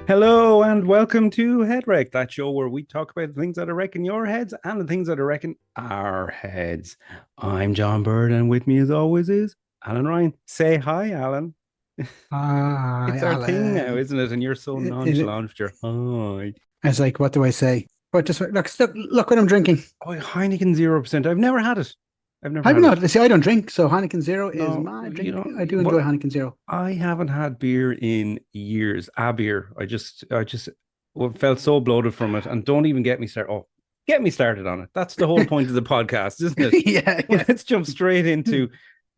Hello and welcome to Head Wreck, that show where we talk about the things that are wrecking your heads and the things that are wrecking our heads. I'm John Bird, and with me as always is Alan Ryan. Say hi, Alan. Hi, It's our thing now, Alan. isn't it? And you're so nonchalant with your hi. I was like, what do I say? But just look what I'm drinking. Oh, Heineken 0%. I've never had it. I've never Have had you it. not? See, I don't drink, so Heineken Zero is No, my you drink. know I do enjoy what? Heineken Zero. I haven't had beer in years. A beer. I just felt so bloated from it. And don't even get me started. Oh, get me started on it. That's the whole point of the podcast, isn't it? Yeah, Well, yeah. let's jump straight into.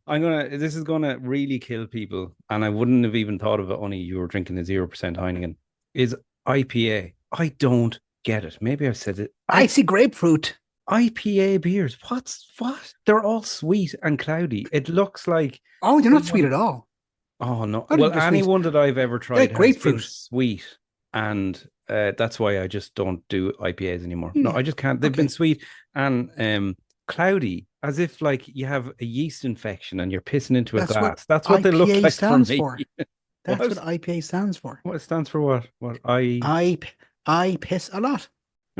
This is gonna really kill people, and I wouldn't have even thought of it. Only you were drinking a 0% Heineken. Is IPA? I don't get it. Maybe I've said it. Icy grapefruit. IPA beers. What? They're all sweet and cloudy. It looks like Oh, they're not sweet someone. at all. Oh no. I don't Well, think they're any sweet. one that I've ever They're tried like has been grapefruit. sweet, and that's why I just don't do IPAs anymore. No, Yeah. I just can't. They've been Okay. sweet and cloudy, as if like you have a yeast infection and you're pissing into a That's what glass. That's what they look IPA like for stands me. for. That's what What? IPA stands for. What stands for what? What I I I piss a lot.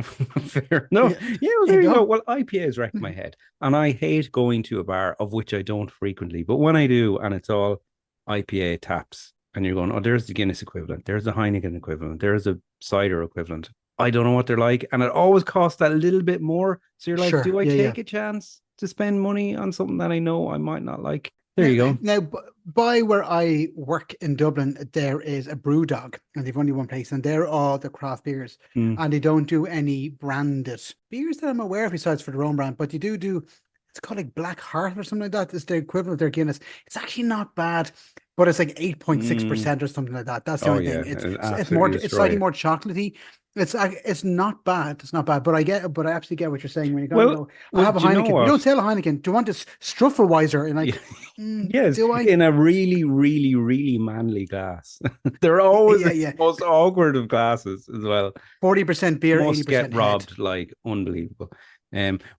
fair. No, Yeah. yeah. Well, There you there you go. go. Well, IPAs wreck my head, and I hate going to a bar of which I don't frequently. But when I do, and it's all IPA taps, and you're going, oh, there's the Guinness equivalent, there's the Heineken equivalent, there's a cider equivalent. I don't know what they're like, and it always costs that little bit more. So you're like, Sure. do I Yeah, yeah. take a chance to spend money on something that I know I might not like? There Now, you go. now, by where I work in Dublin, there is a brew dog, and they've only one place, and they're all the craft beers, Mm. and they don't do any branded beers that I'm aware of, besides for their own brand. But you do. It's called like Black Heart or something like that. It's the equivalent of their Guinness. It's actually not bad, but it's like eight point six Mm. percent or something like that. That's the Oh only yeah, thing. it It's more. absolutely It's destroy slightly you. more chocolatey. It's not bad. It's not bad. But I absolutely get what you're saying when you're going to Well, go. I well, have a do you know Heineken. We don't what? sell a Heineken. Do you want this Struffelweiser? And Yeah. like, Yes, do I? in a really, really, really manly glass. They're always Yeah, the yeah. most awkward of glasses as well. 40% beer, Must get 80% head. robbed like unbelievable.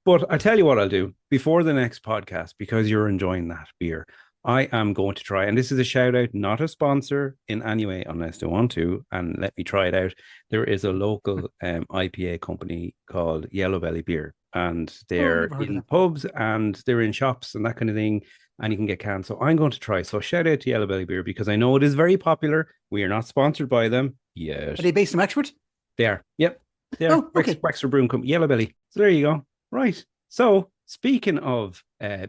But I tell you what I'll do before the next podcast, because you're enjoying that beer. I am going to try, and this is a shout out, not a sponsor in any way, unless they want to, and let me try it out. There is a local IPA company called Yellow Belly Beer, and Oh, they're never heard of in them. pubs and they're in shops and that kind of thing, and you can get cans. So I'm going to try. So shout out to Yellow Belly Beer because I know it is very popular. We are not sponsored by them Are yet. they based in Wexford? They are. Yep. They are. Oh, okay. Wexford Broom Company. Yellow Belly. So there you go. Right. So speaking of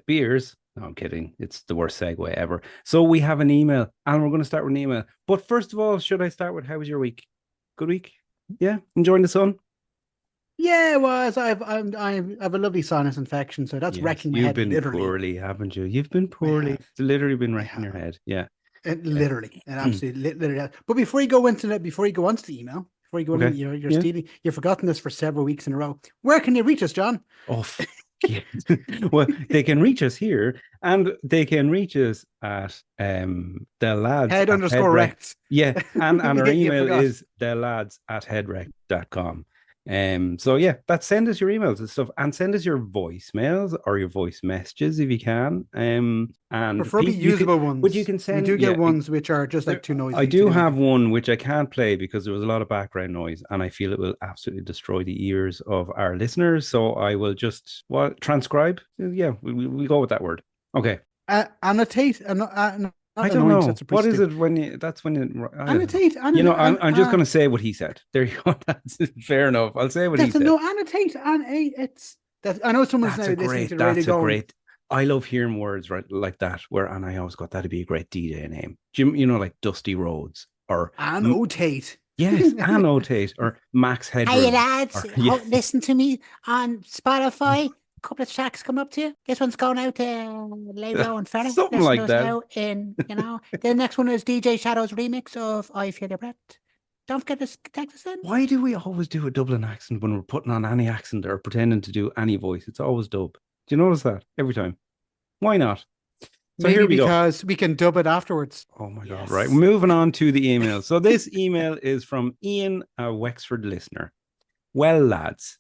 beers, no, I'm kidding. It's the worst segue ever. So we have an email, and we're going to start with an email. But first of all, should I start with how was your week? Good week? Yeah, enjoying the sun. Yeah, it was. I have a lovely sinus infection, so that's Yes, wrecking my you've head been literally. poorly, haven't you? You've been I poorly. have. It's literally been I wrecking have. your head. Yeah. It Uh, literally, and absolutely, literally. But before you go into that, before you go on to the email, before you go into, okay. you're Yeah. stealing, you've forgotten this for several weeks in a row. Where can you reach us, John? Oh, yeah. Well, they can reach us here, and they can reach us at the lads Head at underscore headrec. Rex. Yeah, and our You email forgot. is the lads at headrec.com. So yeah, that send us your emails and stuff, and send us your voicemails or your voice messages if you can. And Preferably people you can, usable but you ones. can We send, do yeah. get ones which are just like There, too I noisy to do do have anything. one which I can't play because there was a lot of background noise, and I feel it will absolutely destroy the ears of our listeners. So I will just transcribe. Yeah, we go with that word. Okay. Annotate, I not don't annoying, 'cause that's know a pretty what is stiff. it when you. That's when you. I don't know. Annotate, You know, annotate, I'm just going to say what he said. There you go. That's fair enough. I'll say what he that's a said. no annotate, and it's that. I know someone's now listening to the radio That's a going, great. I love hearing words right like that. And I always got that'd be a great D-Day name. Jim, like Dusty Roads or annotate. yes, annotate or Max Hey Headroom lads, or yeah, listen to me on Spotify. Couple of tracks come up to you. This one's going out to Laidlow and Ferry. something Listen to like us that. now the next one is DJ Shadow's remix of I Feel Your Breath. Don't forget to text us in. Why do we always do a Dublin accent when we're putting on any accent or pretending to do any voice? It's always dub. Do you notice that every time? Why not? So Maybe here we go. because we can dub it afterwards. Oh my God. Right. Yes. Moving on to the email. So this email is from Ian, a Wexford listener. Well, lads,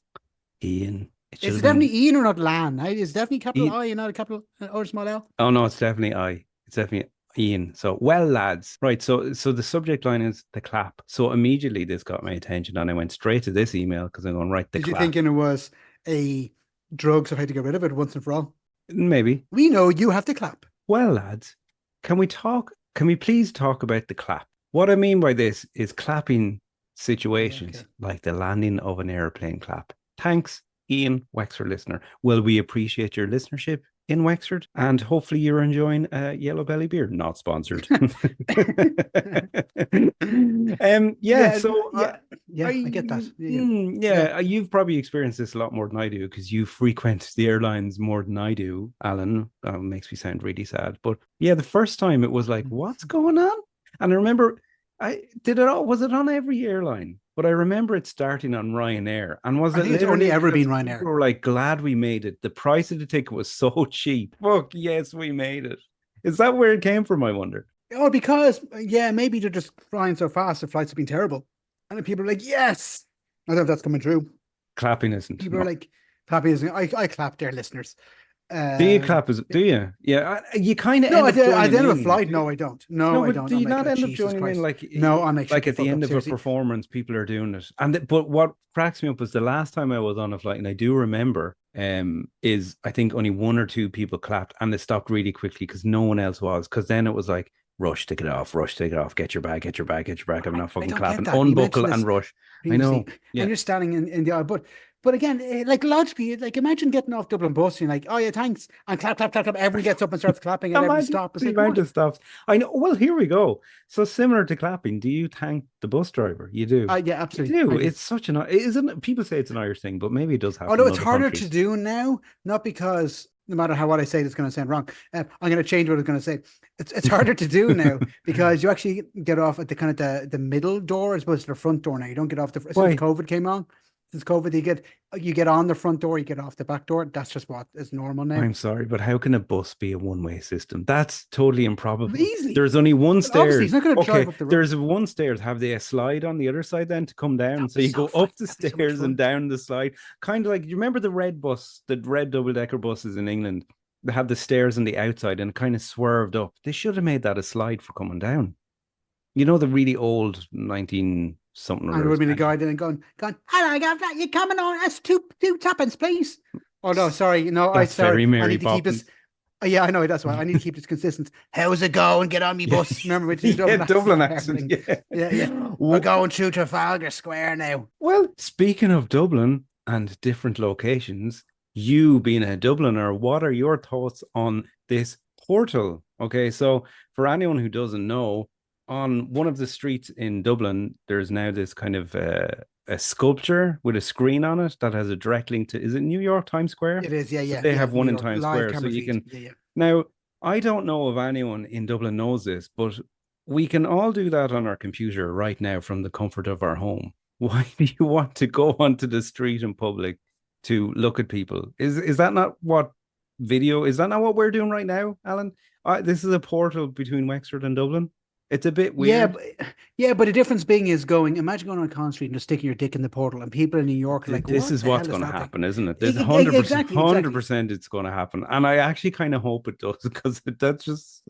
Ian, it should Is have it been definitely Ian or not Lan? It's definitely capital Ian. I and not a capital or small L. Oh no, it's definitely I. It's definitely Ian. So, well, lads, right. So the subject line is the clap. So immediately this got my attention, and I went straight to this email because I'm going right. The Did you clap. thinking it was a drug, so I had to get rid of it once and for all? Maybe. We know you have to clap. Well, lads, can we please talk about the clap? What I mean by this is clapping situations okay. like the landing of an airplane clap. Thanks, Ian, Wexford listener. Well, we appreciate your listenership in Wexford, and hopefully you're enjoying Yellow Belly beer. Not sponsored. I get that. You've probably experienced this a lot more than I do because you frequent the airlines more than I do, Alan. Makes me sound really sad. But yeah, the first time it was like, what's going on? And I remember was it on every airline? But I remember it starting on Ryanair. And was I it think it's only literally ever because been Ryanair. people were like, glad we made it. The price of the ticket was so cheap. Fuck, yes, we made it. Is that where it came from, I wonder? Oh, because maybe they're just flying so fast, the flights have been terrible. And then people are like, yes. I don't know if that's coming true. Clapping isn't. People are like, clapping isn't. I clap their listeners. Do you clap? Do you? Yeah, you kind of. No, at the end of a flight. No, I don't. No, I but don't. do you I'm like, not oh, end up Jesus joining in? Christ. Like, No, I'm like at the end of a performance, people are doing it. But what cracks me up is the last time I was on a flight, and I do remember, is I think only one or two people clapped, and they stopped really quickly because no one else was. Because then it was like, rush, take it off, get your bag, get your bag. I'm not fucking clapping. Unbuckle and rush. Previously. I know. Yeah. And you're standing in the aisle, but again, like logically, like imagine getting off Dublin bus and you're like, oh yeah, thanks, and clap. Everyone gets up and starts clapping at every stop. The amount of stops. I know. Well, here we go. So similar to clapping, do you thank the bus driver? You do. Yeah, absolutely. You do. It's such an isn't. People say it's an Irish thing, but maybe it does happen. Although it's harder to do now, not because no matter how what I say, it's going to sound wrong. I'm going to change what I was going to say. It's harder to do now because you actually get off at the kind of the middle door as opposed to the front door now. You don't get off since COVID came on. Since COVID, you get on the front door, you get off the back door. That's just what is normal now. I'm sorry, but how can a bus be a one-way system? That's totally improbable. Easily. There's only one stairs. He's not going to drive up the road. There's one stairs. Have they a slide on the other side then to come down? So you go up the stairs and down the slide. Kind of like, you remember the red double-decker buses in England? They had the stairs on the outside and it kind of swerved up. They should have made that a slide for coming down. You know, the really old 19-something. And there would be the guy then going, hello, you coming on? That's two tuppence, please. Oh no, sorry, no, that's sorry. Very I need to keep this. Yeah, I know that's why I need to keep this consistent. How's it going? Get on me bus. Remember with the Dublin accent. Yeah. We're going through Trafalgar Square now. Well, speaking of Dublin and different locations, you being a Dubliner, what are your thoughts on this portal? Okay, so for anyone who doesn't know, on one of the streets in Dublin, there's now this kind of a sculpture with a screen on it that has a direct link to, is it New York Times Square? It is, yeah. They have one in Times Square, so you can. Yeah. Now, I don't know if anyone in Dublin knows this, but we can all do that on our computer right now from the comfort of our home. Why do you want to go onto the street in public to look at people? Is that not what is that not what we're doing right now, Alan? This is a portal between Wexford and Dublin. It's a bit weird. But the difference being is imagine going on Con Street and just sticking your dick in the portal, and people in New York are like, this is what's going to happen, isn't it? There's 100%, 100% it's going to happen. And I actually kind of hope it does, because that's just,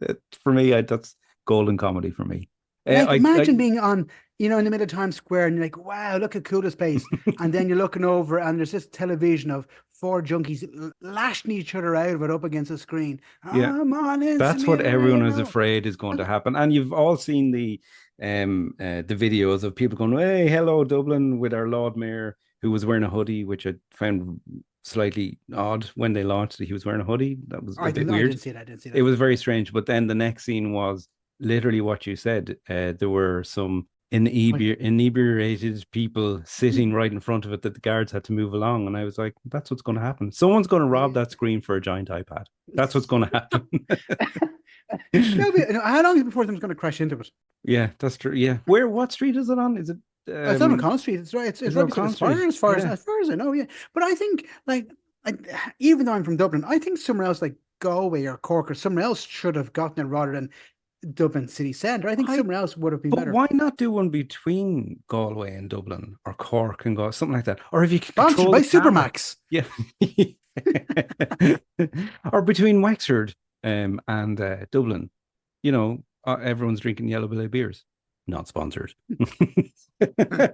for me, that's golden comedy for me. Imagine being on, in the middle of Times Square and you're like, wow, look at cool place. And then you're looking over and there's this television of four junkies lashing each other out of it up against the screen. That's what everyone is afraid is going to happen. And you've all seen the videos of people going, hey, hello, Dublin, with our Lord Mayor, who was wearing a hoodie, which I found slightly odd when they launched it. He was wearing a hoodie. That was a bit weird. I didn't see that. It was very strange. But then the next scene was literally what you said. There were some inebriated people sitting right in front of it that the guards had to move along, and I was like, that's what's going to happen. Someone's going to rob that screen for a giant iPad. That's what's going to happen. How long is it before someone's going to crash into it? Yeah, that's true. Yeah, what street is it on? Is it it's on Con Street. It's right. It's right as far as I know. Yeah, but I think even though I'm from Dublin, I think somewhere else like Galway or Cork or somewhere else should have gotten it rather than Dublin city centre. I think somewhere else would have been better. Why not do one between Galway and Dublin, or Cork and Galway, something like that? Or if you can control by Supermax, yeah, or between Wexford and Dublin. everyone's drinking Yellow Belly beers. Not sponsored. Yeah,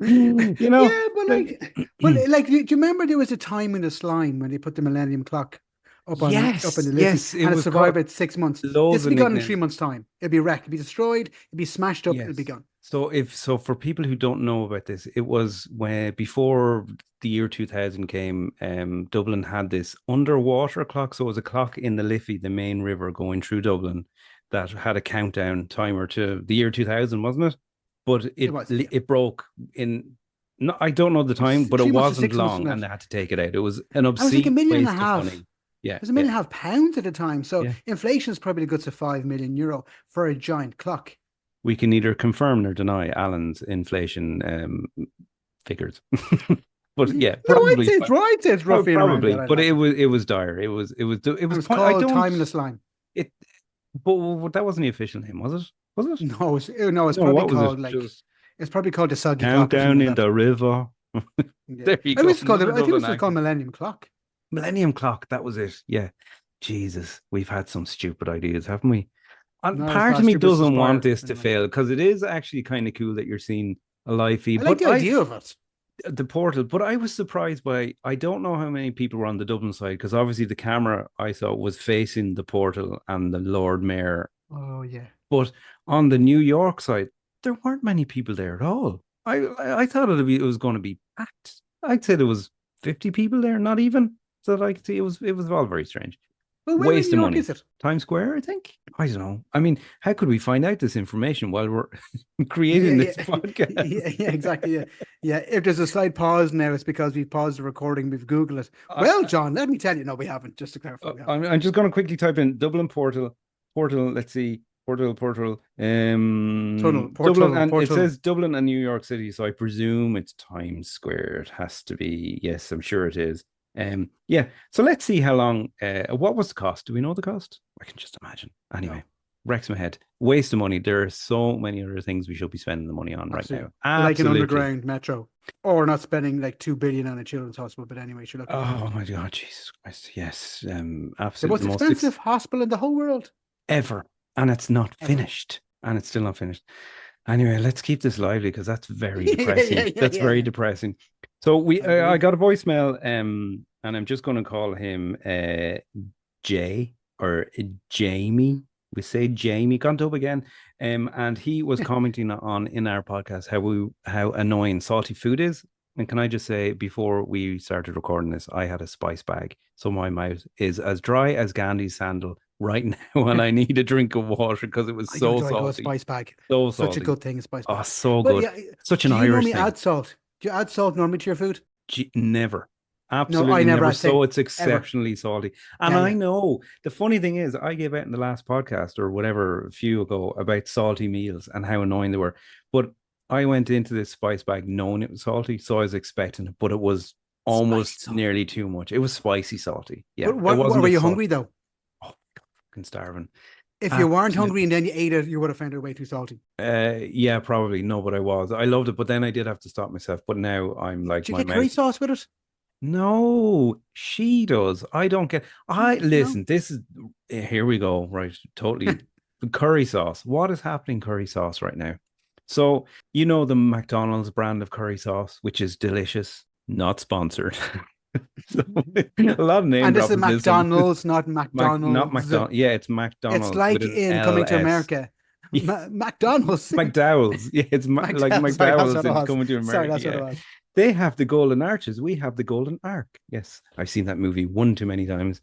but like, do you remember there was a time in the slime when they put the Millennium Clock up in yes, the Liffey, yes, it and it was called survived about 6 months? This loads will of be gone in nicknames. 3 months' time. It'll be wrecked, it'll be destroyed, it'll be smashed up, it'll be Yes. gone. So for people who don't know about this, it was when before the year 2000 came, Dublin had this underwater clock. So it was a clock in the Liffey, the main river going through Dublin, that had a countdown timer to the year 2000, wasn't it? But It was, yeah. it broke in, no, I don't know the time, but it 3 months to wasn't 6 months from long, and that. they had to take it out. It was an I was like a obscene million and a waste of half. money. Yeah, It was £1.5 million at the time. So yeah. inflation is probably the goods of €5 million for a giant clock. We can neither confirm nor deny Alan's inflation figures. But yeah, No, probably. I'd say it's roughly around Probably, that. I but like it was dire. It was It was I called don't Time in the Slime. it, but that wasn't the official name, was it? Was it? No, it's No, probably what was it? called Just it's probably called the Soggy Clock or countdown something in like that. the river. Yeah. There you I go. wish it's called. Another I think it was Dublin just called accent. Millennium Clock. Millennium Clock. That was it. Yeah. Jesus, we've had some stupid ideas, haven't we? And No, it's part not of me stupid. It's doesn't want inspired. this to Anyway, fail because it is actually kind of cool that you're seeing a live feed. I like But the idea of it. the portal, but I was surprised by, I don't know how many people were on the Dublin side because obviously the camera I saw was facing the portal and the Lord Mayor. Oh yeah. But on the New York side, there weren't many people there at all. I thought it was going to be packed. I'd say there was 50 people there, not even. So like it was all very strange. Well, where in Waste New of York money. is it? Times Square, I think. I don't know. I mean, how could we find out this information while we're Yeah, creating this yeah, podcast? yeah, exactly. Yeah, yeah. If there's a slight pause now, it's because we've paused the recording. We've Googled it. I, Well, John, let me tell you. No, we haven't. Just to clarify, we haven't. I'm just going to quickly type in Dublin Portal. Let's see, Portal. Dublin, and it Portal. says Dublin and New York City, so I presume it's Times Square. It has to be. Yes, I'm sure it is. Yeah. So let's see how long. What was the cost? Do we know the cost? I can just imagine. Anyway, No. wrecks my head. Waste of money. There are so many other things we should be spending the money on Absolutely. right now. Like an Absolutely. underground metro, or not spending like $2 billion on a children's hospital. But anyway, sure. Look, Oh my God, Jesus Christ! Yes, the absolutely most expensive hospital in the whole world. ever, and it's not Ever. finished, and it's still not finished. Anyway, let's keep this lively because that's very Yeah, depressing. That's very depressing. So I got a voicemail, and I'm just going to call him Jay or Jamie. We say Jamie. Gone up again, and he was commenting on in our podcast how annoying salty food is. And can I just say, before we started recording this, I had a spice bag, so my mouth is as dry as Gandhi's sandal right now, and I need a drink of water because it was I do so enjoy a good salty. spice bag. So Such a salty. good thing, a spice Oh, bag. so But good. yeah, Such an do you Irish normally thing. add salt? Do you add salt normally to your food? Never. No, Absolutely I never. never. I say So it's ever. exceptionally salty. And Yeah, I yeah. know the funny thing is, I gave out in the last podcast or whatever a few ago about salty meals and how annoying they were. But I went into this spice bag knowing it was salty, so I was expecting it, but it was almost Spicy nearly too much. It was spicy salty. Yeah, But it what wasn't were a you salt. hungry though? Oh, fucking starving. If you weren't Absolutely. hungry and then you ate it, you would have found it way too salty. Yeah, probably. No, but I was. I loved it, but then I did have to stop myself. But now I'm like Did you my get curry mouth. sauce with it? No, she does. I don't get. I No. listen. This is here we go. Right, totally. Curry sauce. What is happening? Curry sauce right now. So the McDonald's brand of curry sauce, which is delicious, not sponsored. So, a lot of name And this is dropping this one. McDonald's, not Not McDonald's. McDonald's. Yeah, it's It's McDonald's like with an in Coming to LS. America. Yeah. McDonald's. McDowell's. Yeah, it's like Sorry, that's McDowell's what it in was. Coming to Sorry, America. that's what Yeah. it was. They have the golden arches. We have the golden arc. Yes, I've seen that movie one too many times.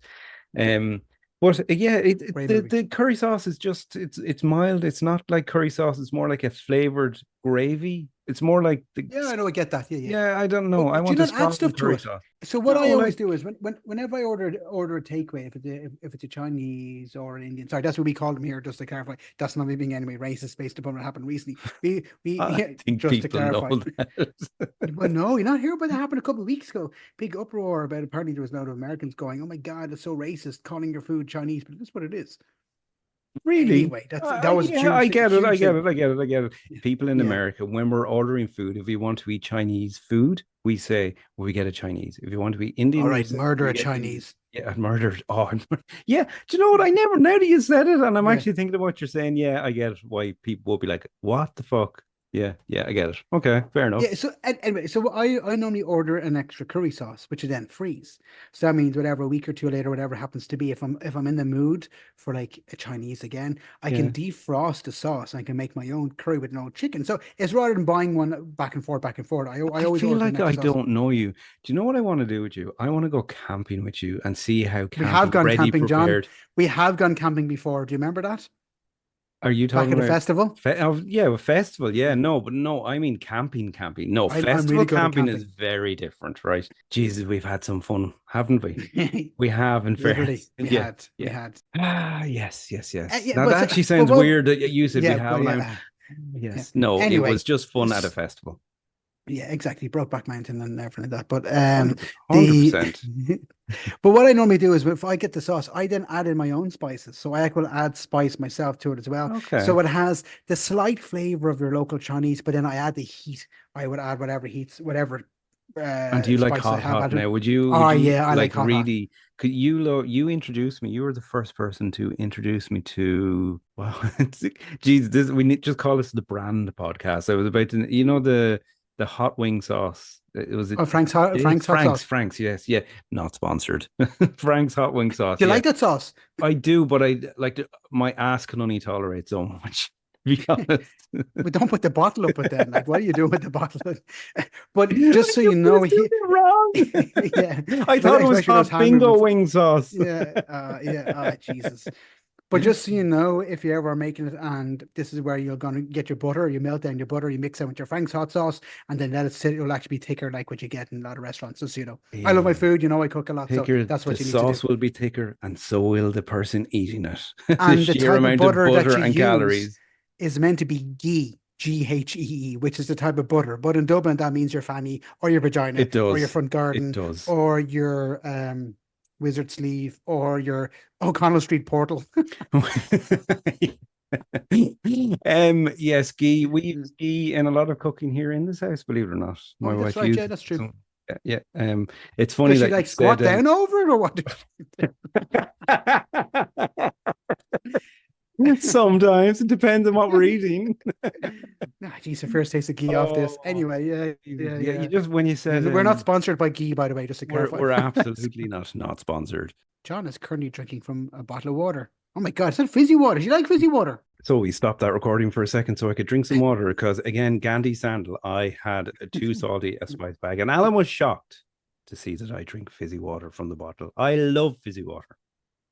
But yeah, Great movie. the curry sauce is just it's mild. It's not like curry sauce. It's more like a flavored gravy. It's more like Yeah, I know, I get that. Yeah, yeah. yeah. I don't know. But I do you want a not add strong stuff to curry it? sauce. So what I No, always like do is whenever I order a takeaway, if it's a Chinese or an Indian, sorry, that's what we call them here. Just to clarify, that's not me being any way racist based upon what happened recently. We I think just to people know clarify. that. Well, no, you're not hearing about that happened a couple of weeks ago. Big uproar about apparently there was a lot of Americans going, "Oh my God, it's so racist calling your food Chinese," but that's what it is. Really? Anyway, that was yeah, I get it. I huge get thing. it. I get it. I get it. People in Yeah. America, when we're ordering food, if we want to eat Chinese food, we say, well, we get a Chinese. If you want to be All Indian, we right, say, murder we a get Indian. Chinese. Yeah, and murdered. Oh, yeah. Do you know what? I never, now that you said it, and I'm Yeah. actually thinking of what you're saying. Yeah, I get why people will be like, what the fuck? Yeah, yeah, I get it. Okay, fair enough. Yeah, so anyway, so I normally order an extra curry sauce, which I then freeze. So that means whatever, a week or two later, whatever happens to be, if I'm in the mood for like a Chinese again, I Yeah. can defrost the sauce and I can make my own curry with no chicken. So it's rather than buying one back and forth, back and forth. I I always feel order like an I extra sauce. don't know you. Do you know what I want to do with you? I want to go camping with you and see how We have camping gone ready camping, John. prepared. We have gone camping before. Do you remember that? Are you Back talking at a about festival? yeah, a festival? Yeah, no, but no, I mean camping. No, I'm festival really good at camping is camping. very different, right? Jesus, we've had some fun, haven't we? We have, in Literally, fairness. we Yeah, had, we yeah. had. Ah, yes. Yeah, Now that actually but sounds what? weird that you said we Yeah, have, but and I'm yeah, yeah. yes, no, it was Anyway, just fun at a s- festival. yeah, exactly. Brokeback Mountain and everything like that. But 100%. but what I normally do is if I get the sauce, I then add in my own spices. So I will add spice myself to it as well. Okay. So it has the slight flavor of your local Chinese, but then I add the heat. I would add whatever heats, whatever And do you like spice I have hot added. now? Would Oh you yeah, I like like hot hot. really could you introduce me? You were the first person to introduce me to wow, geez, this we need just call this the brand podcast. I was about to the hot wing sauce. It was Oh, Frank's hot sauce. Frank's, yes, yeah, not sponsored. Frank's hot wing sauce. Do you Yeah, like that sauce? I do, but I like my ass can only tolerate so much, to be honest. We don't put the bottle up with then. Like, what are you doing with the bottle? But I just so knew you I know, was doing it wrong. yeah, I thought it was especially those hot hand bingo movements. wing sauce. Jesus. But just so you know, if you ever are making it, and this is where you're going to get your butter, you melt down your butter, you mix it with your Frank's hot sauce, and then let it sit. It'll actually be thicker, like what you get in a lot of restaurants. Just so you know, I love my Yeah. food. You know, I cook a lot, so Thicker, that's the what you need to do. sauce will be thicker, and so will the person eating it. The And the sheer type of amount of butter that butter you and use calories. is meant to be ghee, Ghee, which is the type of butter. But in Dublin, that means your fanny or your vagina It or your does. front It garden does. or your wizard sleeve or your O'Connell Street portal. Yes, ghee. We use ghee in a lot of cooking here in this house, believe it or not. My Oh, that's wife right. Yeah, uses that's true. some. Yeah. It's funny Does she that you like said squat down over it or what? sometimes it depends on what we're eating. Geez, the first taste of ghee off this. Oh, Anyway, Jesus. yeah. Yeah, you just when you said We're not sponsored by ghee, by the way, just to clarify. we're absolutely not sponsored. John is currently drinking from a bottle of water. Oh my God, is that fizzy water? Do you like fizzy water? So we stopped that recording for a second so I could drink some water because again, Gandhi Sandal, I had too salty a spice bag, and Alan was shocked to see that I drink fizzy water from the bottle. I love fizzy water.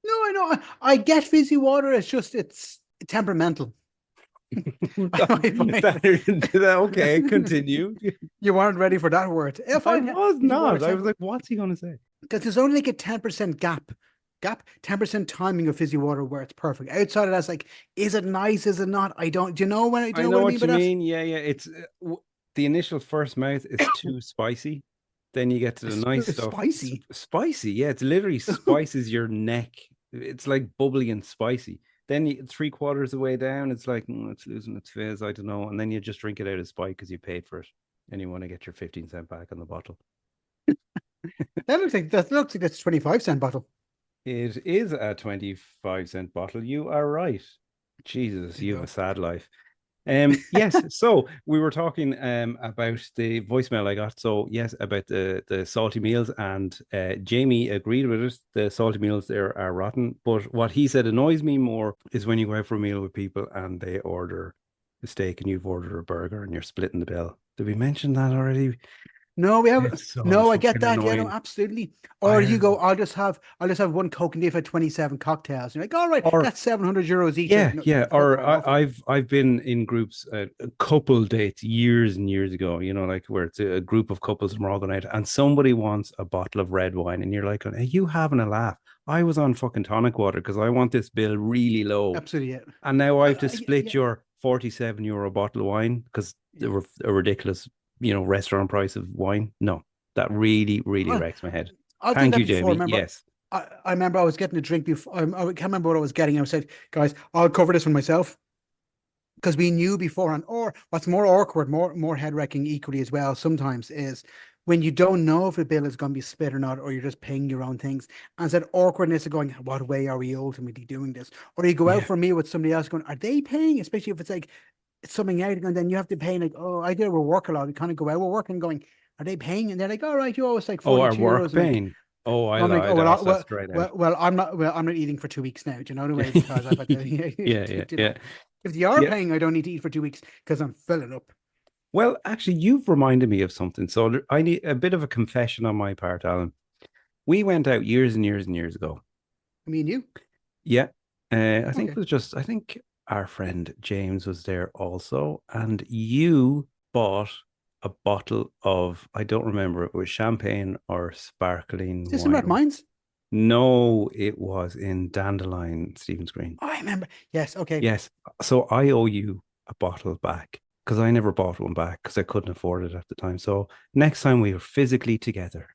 No, I know. I get fizzy water. It's temperamental. Okay, continue. You weren't ready for that word. I was not. I was like, what's he going to say? Because there's only like a 10% gap, 10% timing of fizzy water where it's perfect. Outside of that's like, is it nice? Is it not? I don't. Do you know when? Do you know what I mean by that? Yeah. It's the initial first mouth is too spicy. Then you get to the nice stuff. Spicy. Spicy, yeah. It's literally spices your neck. It's like bubbly and spicy. Then you, 3/4 of the way down, it's like it's losing its fizz. I don't know. And then you just drink it out of spite because you paid for it, and you want to get your 15-cent back on the bottle. That looks like that's 25-cent bottle. It is a 25-cent bottle. You are right. Jesus, you have a sad life. Yes, so we were talking about the voicemail I got. So yes, about the salty meals, and Jamie agreed with us. The salty meals there are rotten. But what he said annoys me more is when you go out for a meal with people and they order a steak and you've ordered a burger and you're splitting the bill. Did we mention that already? No, we have It's so no. I get fucking that. Yeah, no, annoying. absolutely. Or you go, I'll just have one Coke and they've had 27 cocktails. You're like, all right, Or- that's 700 euros each. Yeah, No, yeah. fuck Or right off. I've been in groups, a couple dates years and years ago. You know, like where it's a group of couples and we're all going out, and somebody wants a bottle of red wine, and you're like, "Are you having a laugh? I was on fucking tonic water because I want this bill really low, Absolutely, yeah. and now I have to split yeah. your 47 euro bottle of wine because they were a ridiculous, restaurant price of wine. No, that really Well, wrecks my head. I've done Thank that you, before. Jamie. Remember, Yes. I remember I was getting a drink before. I can't remember what I was getting. I said, guys, I'll cover this one myself. Because we knew beforehand. Or what's more awkward, more head wrecking equally as well sometimes is when you don't know if a bill is going to be split or not, or you're just paying your own things. And that awkwardness of going, what way are we ultimately doing this? Or you go out Yeah. for a meal with somebody else going, are they paying? Especially if it's like it's something out, and then you have to pay like, oh, I do work a lot. We kind of go out, we're working going, are they paying? And they're like, all right, you always like Oh, our 42 work euros. I'm like, pain. Oh, I'm like, oh I'd well, ask that straight out. I'm not eating for 2 weeks now. Do you know the way? Because I've had to, Yeah, you yeah. know, if they are Yeah. paying, I don't need to eat for 2 weeks because I'm filling up. Well, actually, you've reminded me of something. So I need a bit of a confession on my part, Alan. We went out years and years and years ago. I mean, you Yeah. I think okay? it was just, I think our friend James was there also. And you bought a bottle of, I don't remember, it was champagne or Is sparkling this in Red wine. Mines? No, it was in Dandelion, Stephen's Green. Oh, I remember. Yes, okay. Yes. So I owe you a bottle back because I never bought one back because I couldn't afford it at the time. So next time we are physically together,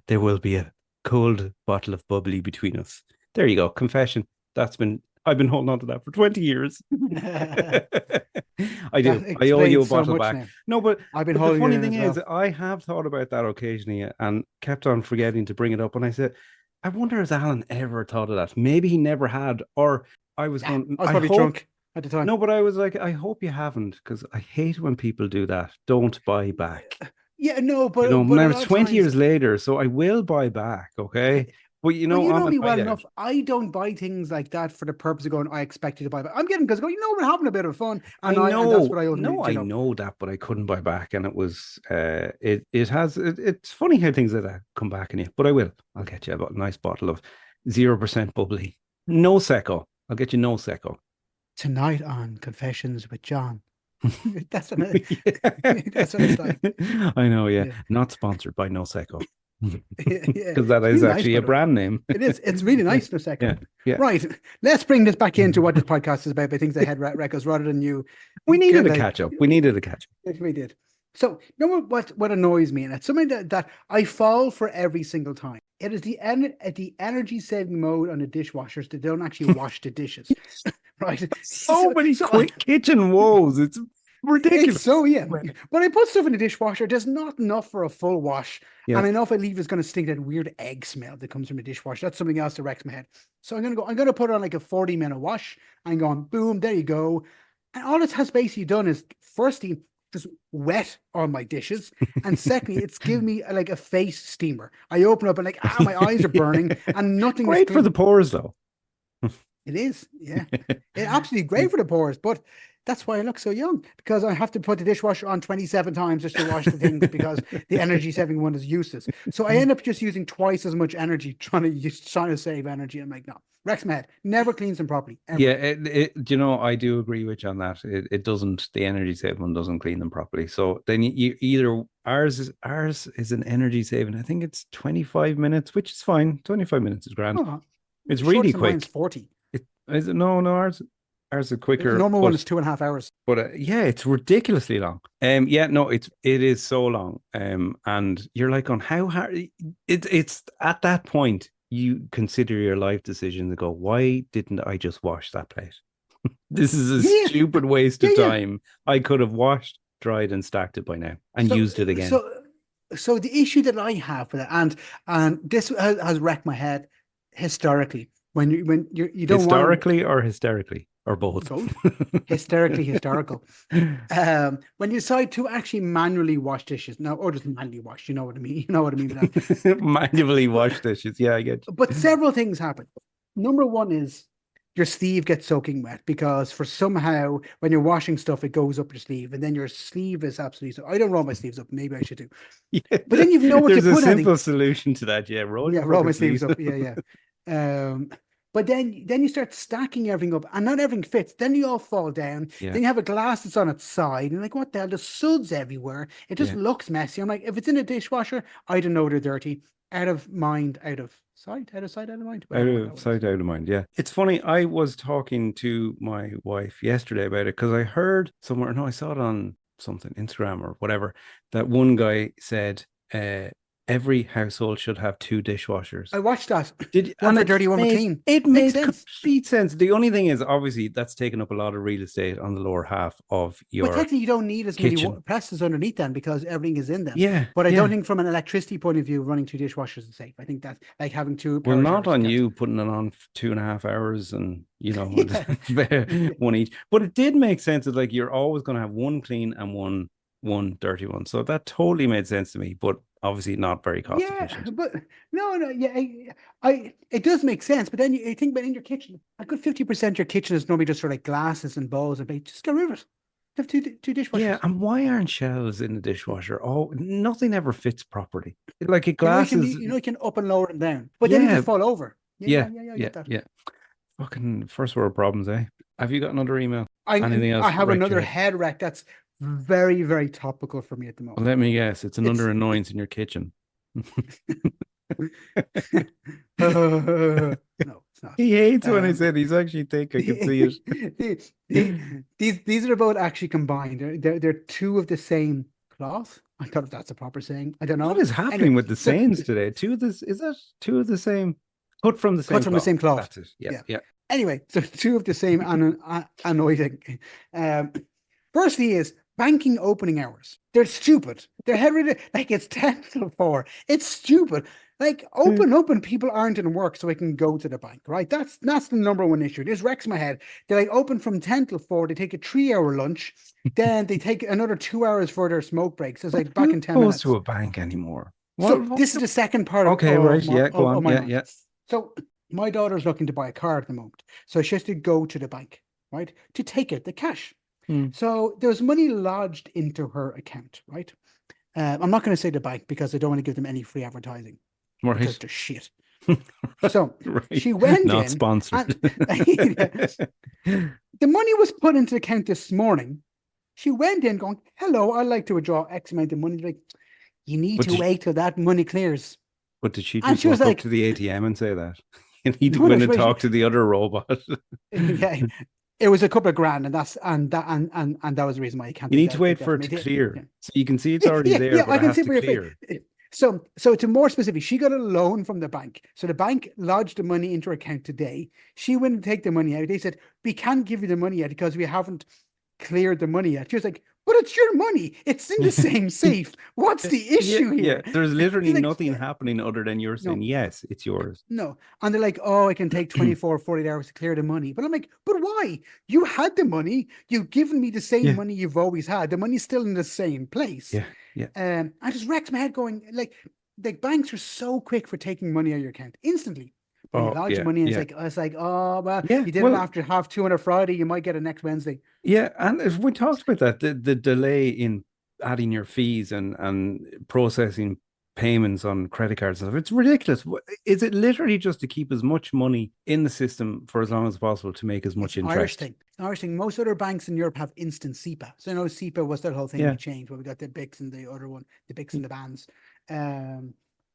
there will be a cold bottle of bubbly between us. There you go. Confession. I've been holding on to that for 20 years. That I do. I owe you a explains so bottle much back. now. No, I've been but the holding it funny in thing as is, well. I have thought about that occasionally and kept on forgetting to bring it up. And I said, I wonder has Alan ever thought of that? Maybe he never had, or I was Yeah, going, I was I probably hope drunk at the time. no, but I was like, I hope you haven't, because I hate when people do that. Don't buy back. Yeah, no, You know, but a now lot it's of 20 times years later, so I will buy back, okay? But you well, know, you on know a me night well out. enough. I don't buy things like that for the purpose of going, I expect you to buy back. I'm getting because go, we're having a bit of fun. And that's what I ultimately, I know that, but I couldn't buy back, and it was it's funny how things like that come back in you. But I will. I'll get you a nice bottle of 0% bubbly. No secco. I'll get you no secco. tonight on Confessions with John. That's what that's what it's like. I know, yeah. Yeah. Not sponsored by Nosecco. Yeah, Because that it's is really nice, actually by a the way. brand name. It is. It's really nice, Yeah, Prosecco. yeah. Right. Let's bring this back into what this podcast is about. By things that head records rather than you. We needed a Like, catch up. We needed a catch up. yes, we did. So, you know what annoys me, and it's something that I fall for every single time. It is the energy saving mode on the dishwashers that don't actually wash the dishes, right? So many quick kitchen woes. It's It's ridiculous. so yeah. When I put stuff in the dishwasher, there's not enough for a full wash, Yeah. and I know if I leave, it's going to stink that weird egg smell that comes from the dishwasher. That's something else that wrecks my head. So I'm gonna put on like a 40-minute wash. I'm going boom, there you go, and all it has basically done is firstly just wet all my dishes, and secondly, it's given me like a face steamer. I open up and like my eyes are burning, and nothing is Great for the clean. pores, though. It is, yeah. It's absolutely great for the pores, but that's why I look so young because I have to put the dishwasher on 27 times just to wash the things because the energy saving one is useless. So I end up just using twice as much energy trying to save energy. I'm like, no, wrecks my head. Never cleans them properly. Ever. Yeah, you know, I do agree with you on that. It doesn't, the energy saving one doesn't clean them properly. So then you either ours is an energy saving. I think it's 25 minutes, which is fine. 25 minutes is grand. Oh, It's really shortest of mine's quick. 40. Is it? No, ours is The quicker, normal one is 2.5 hours. but yeah, it's ridiculously long. Yeah, no, it is so long. And you're like on how hard it's at that point you consider your life decision to go, why didn't I just wash that plate? This is a Yeah, stupid waste yeah, of yeah. time. I could have washed, dried, and stacked it by now and So, used it again. so the issue that I have with it, and this has wrecked my head historically. You don't want to Historically or hysterically or both. both hysterically historical. When you decide to actually manually wash dishes, now or just manually wash, you know what I mean. You know what I mean by that. Manually But wash dishes. Yeah, I get but several things happen. Number one is your sleeve gets soaking wet because for somehow when you're washing stuff, it goes up your sleeve, and then your sleeve is absolutely so. I don't roll my sleeves up. Maybe I should do. you. But then you've nowhere to There's a put anything. simple solution to that. Yeah, roll Yeah, your roll fucking my sleeves sleeves up. Yeah, yeah. But then you start stacking everything up, and not everything fits. Then you all fall down. Yeah. Then you have a glass that's on its side, and like, what the hell? There's suds everywhere. It just Yeah. looks messy. I'm like, if it's in a dishwasher, I don't know they're dirty. Out of mind, out of sight, out of sight, out of mind. Out Whatever that of was. sight, out of mind. Yeah. It's funny. I was talking to my wife yesterday about it because I heard somewhere, no, I saw it on something, Instagram or whatever, that one guy said, every household should have 2 dishwashers. I watched that. One And for it dirty, one for made, clean. it Makes made sense. complete sense. The only thing is, obviously, that's taken up a lot of real estate on the lower half of But your technically, you don't need as many kitchen. presses underneath them because everything is in them. Yeah, But I yeah. don't think from an electricity point of view, running 2 dishwashers is safe. I think that's like having 2 Well, power not showers on kept. you putting it on for 2.5 hours and, Yeah. one each. But it did make sense that like you're always going to have one clean and one dirty one. So that totally made sense to me, but obviously not very cost efficient. But no, yeah, it does make sense. But then you think about in your kitchen, a good 50% of your kitchen is normally just for like glasses and bowls and plates. Just get rid of it. Have two dishwashers. Yeah, and why aren't shelves in the dishwasher? Oh, nothing ever fits properly. Like a You know, glasses. you can up and lower them down, but then you just fall over. Yeah, I get that. yeah. Fucking first world problems, eh? Have you got another email? Anything else? I have another head wreck that's very, very topical for me at the moment. Well, let me guess. It's another annoyance in your kitchen. No, it's not. He hates when I said he's actually thick. I can see it. These are both actually combined. They're 2 of the same cloth. I thought that's a proper saying. I don't know. What is happening with the sayings today? 2 of this is that 2 of the same cut from the same the same cloth. That's it. Yeah. Anyway, so 2 of the same annoying. Firstly is banking opening hours. They're stupid. They're head like it's 10 till 4. It's stupid. Like open people aren't in work so I can go to the bank, right? That's the number one issue. This wrecks my head. They like open from 10 till 4. They take a 3-hour lunch. Then they take another 2 hours for their smoke breaks. So it's like back in 10 minutes. To a bank anymore. This is the second part of right. Go on. Yeah. So my daughter's looking to buy a car at the moment. So she has to go to the bank, right? To take out the cash. So there's money lodged into her account, right? I'm not going to say the bank because I don't want to give them any free advertising. Right. Because they're shit. So she went not in. Sponsored. The money was put into the account this morning. She went in going, hello, I'd like to withdraw X amount of money. Like, you need to wait till that money clears. But did she just walk up to the ATM and say that? You need to go in and talk to the other robot. Yeah. It was a couple of grand, and that was the reason why you can't. You need to wait for it to clear, so you can see it's already there. Yeah, but I can see it has to clear. So to more specific, she got a loan from the bank. So the bank lodged the money into her account today. She went and take the money out. They said, we can't give you the money yet because we haven't cleared the money yet. She was like, but it's your money. It's in the same safe. What's the issue here? Yeah, there's literally nothing happening other than you're saying, yes, it's yours. No. And they're like, oh, I can take 24, 48 hours to clear the money. But I'm like, but why? You had the money. You've given me the same money you've always had. The money's still in the same place. Yeah. I just wrecked my head going, like banks are so quick for taking money out of your account instantly. When you lodge money, and it's like, oh, well, you did it after 2:30 on a Friday, you might get it next Wednesday. Yeah, and if we talked about that, the delay in adding your fees and processing payments on credit cards and stuff, it's ridiculous. Is it literally just to keep as much money in the system for as long as possible to make as much interest? It's an Irish thing. Most other banks in Europe have instant SEPA. So you know, SEPA was that whole thing we changed where we got the BICs and the other one, the BICs and the bands.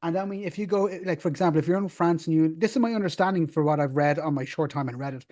And I mean, if you go, like, for example, if you're in France and this is my understanding for what I've read on my short time in Reddit,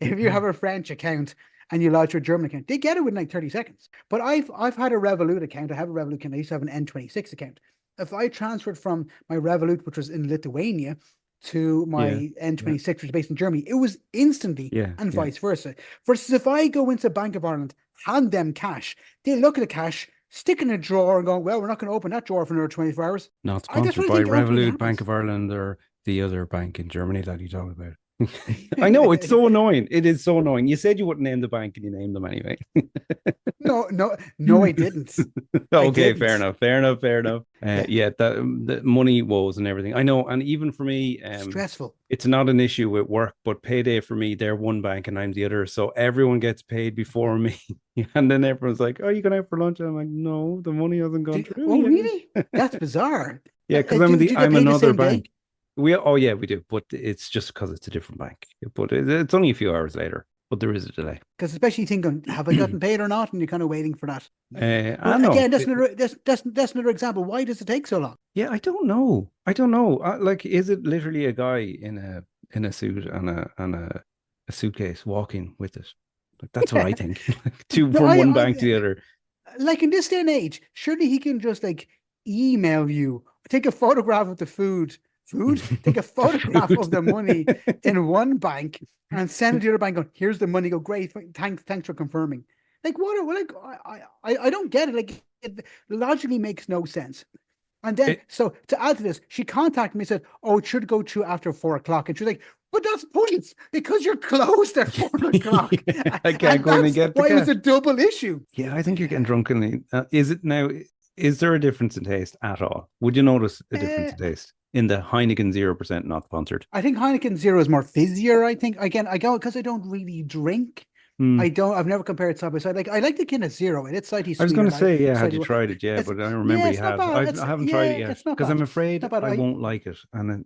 if you have a French account and you lodge your German account, they get it within like 30 seconds. But I've had a Revolut account. I have a Revolut account. I used to have an N26 account. If I transferred from my Revolut, which was in Lithuania, to my N26, which is based in Germany, it was instantly, and vice versa. Versus if I go into Bank of Ireland, hand them cash, they look at the cash, stick in a drawer and go, well, we're not going to open that drawer for another 24 hours. Not sponsored by Revolut, Bank of Ireland, or the other bank in Germany that you talk about. I know, it's so annoying. It is so annoying. You said you wouldn't name the bank and you named them anyway. No, I didn't. Okay, fair enough. Yeah, the money woes and everything. I know, and even for me, stressful. It's not an issue with work, but payday for me, they're one bank and I'm the other. So everyone gets paid before me. And then everyone's like, oh, you going out for lunch? And I'm like, no, the money hasn't gone through. Oh, really? That's bizarre. Yeah, because I'm another bank. We do, but it's just because it's a different bank. But it's only a few hours later, but there is a delay. Because especially thinking, have I gotten paid or not? And you're kind of waiting for that. I know. Again, that's another example. Why does it take so long? Yeah, I don't know. Like, is it literally a guy in a suit and a suitcase walking with it? Like, that's what I think. From one bank to the other. like in this day and age, surely he can just like email you, take a photograph of the food, take a photograph of the money in one bank and send it to the other bank. Go, here's the money. Go, great, thanks for confirming. Like what? Like I don't get it. Like it logically makes no sense. And then, so to add to this, she contacted me and said, "Oh, it should go through after 4 o'clock." And she was like, "But that's pointless because you're closed at 4 o'clock." I can't go in and get the why it was cash. a double issue. Yeah, I think you're getting drunken. Is it now? Is there a difference in taste at all? Would you notice a difference in taste in the Heineken 0% not sponsored? I think Heineken Zero is more fizzier. I think again, I go because I don't really drink. I've never compared side by side. Like I like the kind of zero, and it's slightly sweeter. I was going to say, yeah, had slightly you tried it? Yeah, it's, but I remember yeah, you it's not have. bad. I haven't tried it Yeah, yet it's not because bad. I'm afraid Not bad. I won't like it, and then,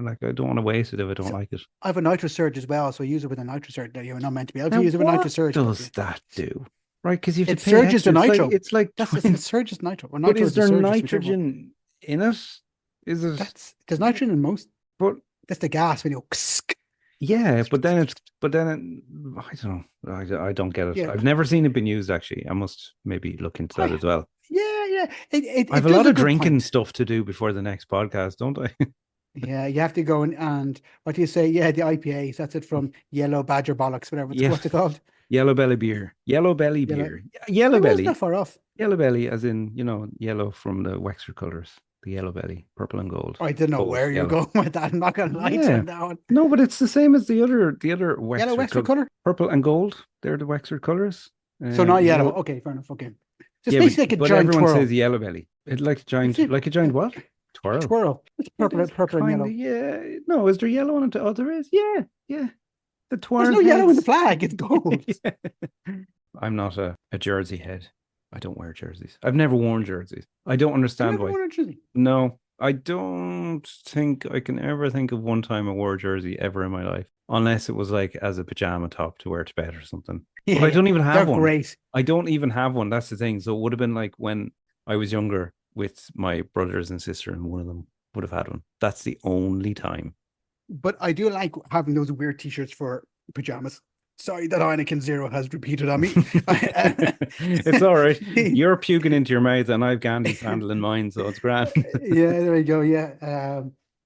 like I don't want to waste it if I don't like it. I have a nitrosurge as well, so I use it with a nitrosurge. That you're not meant to be able to Now, use it with what nitrosurge. does that do? Right, because you have It to pay surges the extra. nitro. It's like That's 20. it surges nitro. Or But nitro is there surges, whichever one. nitrogen in it? Is it? There's nitrogen in most. But That's the gas when you. yeah, but then I don't know. I don't get it. Yeah. I've never seen it being used actually. I must maybe look into that as well. Yeah. I have a lot of drinking stuff to do before the next podcast, don't I? Yeah, you have to go and what do you say? Yeah, the IPAs. That's it from Yellow Badger Bollocks, whatever. What's it called? Yellow belly beer. Yellow belly beer. Yellow It belly. wasn't that far off. Yellow belly, as in, yellow from the Wexford colours. The yellow belly, purple and gold. I didn't know where you're going with that. I'm not gonna lie to you now. No, but it's the same as the other Wexford, Yellow Wexford colour? Purple and gold. They're the Wexford colours. So not yellow. Okay, fair enough. Okay. Just basically like a but giant everyone twirl. says yellow belly. It's like a giant what? Twirl. Twirl. It's purple and yellow. Yeah. No, is there yellow on it? Oh, there is. Yeah. The twirl. There's no yellow in the flag. It's gold. I'm not a jersey head. I don't wear jerseys. I've never worn jerseys. I don't understand why. Worn a jersey? No, I don't think I can ever think of one time I wore a jersey ever in my life, unless it was like as a pajama top to wear to bed or something. Yeah, but I don't even have one. Great. I don't even have one. That's the thing. So it would have been like when I was younger with my brothers and sister, and one of them would have had one. That's the only time. But I do like having those weird t-shirts for pajamas. Sorry that Heineken Zero has repeated on me. It's all right. You're puking into your mouth and I've Gandhi's handle in mine, so it's grand. Yeah, there we go. Yeah.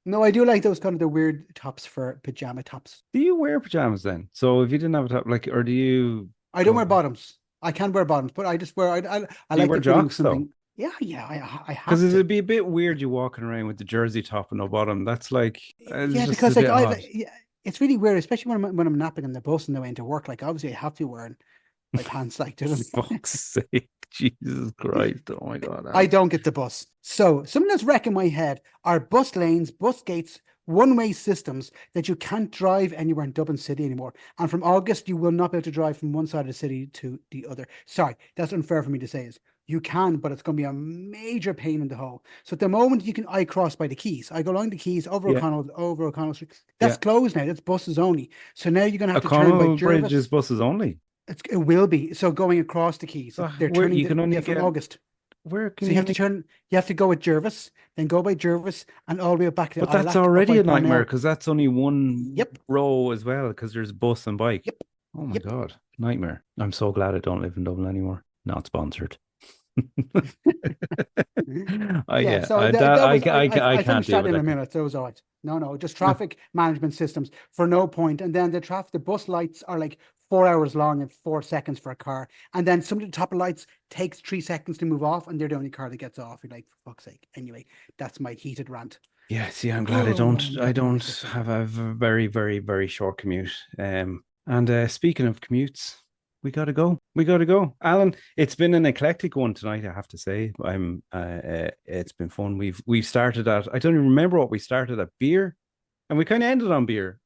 No, I do like those kind of the weird tops for pajama tops. Do you wear pajamas then? So if you didn't have a top, like, or do you? I don't wear bottoms. I can wear bottoms, but I just wear. I like wear jocks though. Yeah. I have because it'd be a bit weird you walking around with the jersey top and no bottom. That's like because like it's really weird, especially when I'm napping on the bus on the way into work. Like obviously I have to wear my pants like this. Fuck's sake, Jesus Christ! Oh my God! I don't get the bus. So something that's wrecking my head are bus lanes, bus gates, one-way systems that you can't drive anywhere in Dublin City anymore. And from August, you will not be able to drive from one side of the city to the other. Sorry, that's unfair for me to say. You can, but it's going to be a major pain in the hole. So at the moment, I cross by the Quays. I go along the Quays over O'Connell Street. That's closed now. That's buses only. So now you're going to have to turn by Jervis. Bridge is buses only. It will be. So going across the Quays, they're turning. You can only get from August. Where can you have to turn? You have to go with Jervis, then go by Jervis, and all the way back to. But that's already a nightmare because that's only one row as well. Because there's bus and bike. Yep. Oh my God, nightmare! I'm so glad I don't live in Dublin anymore. Not sponsored. I can't do it in a minute. So it was all right. No, just traffic management systems for no point. And then the bus lights are like 4 hours long and 4 seconds for a car. And then some of the top of lights takes 3 seconds to move off, and they're the only car that gets off. You're like, for fuck's sake. Anyway, that's my heated rant. Yeah, see, I'm glad I don't have a very, very, very short commute. And speaking of commutes, we gotta go. Alan, it's been an eclectic one tonight, I have to say. It's been fun. We've started at, I don't even remember what we started at, beer, and we kind of ended on beer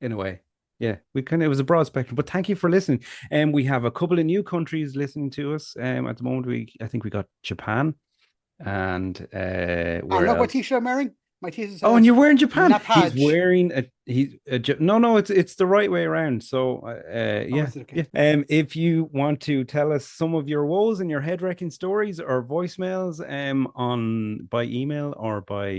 in a way. Yeah, it was a broad spectrum, but thank you for listening. And we have a couple of new countries listening to us. At the moment, I think we got Japan, and look what t-shirt I'm wearing. My t-shirt. Oh, and you're wearing Japan. Napaj. He's wearing a No, it's the right way around. So yeah, is it? Okay. yeah. If you want to tell us some of your woes and your head wrecking stories or voicemails, on by email or by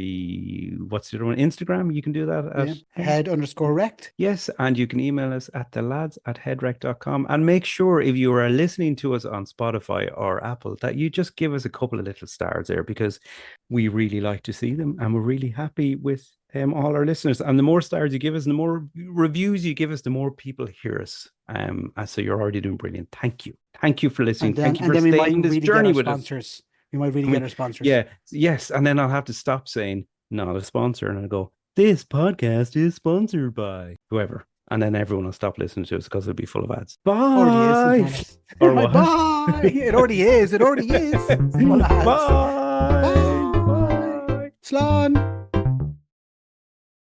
what's the other one, Instagram, you can do that at Head_wrecked. Yes, and you can email us at thelads@headwreck.com. And make sure if you are listening to us on Spotify or Apple that you just give us a couple of little stars there, because we really like to see them and we're really happy with all our listeners. And the more stars you give us, and the more reviews you give us, the more people hear us. And so you're already doing brilliant. Thank you. Thank you for listening. Thank you for we might staying this really journey get our with us. sponsors. We might really get our sponsors. Yeah, yes. And then I'll have to stop saying not a sponsor and I'll go, this podcast is sponsored by whoever. And then everyone will stop listening to us because it'll be full of ads. Bye. Already is. Or what? Bye. It already is. It already is. Full of ads. Bye.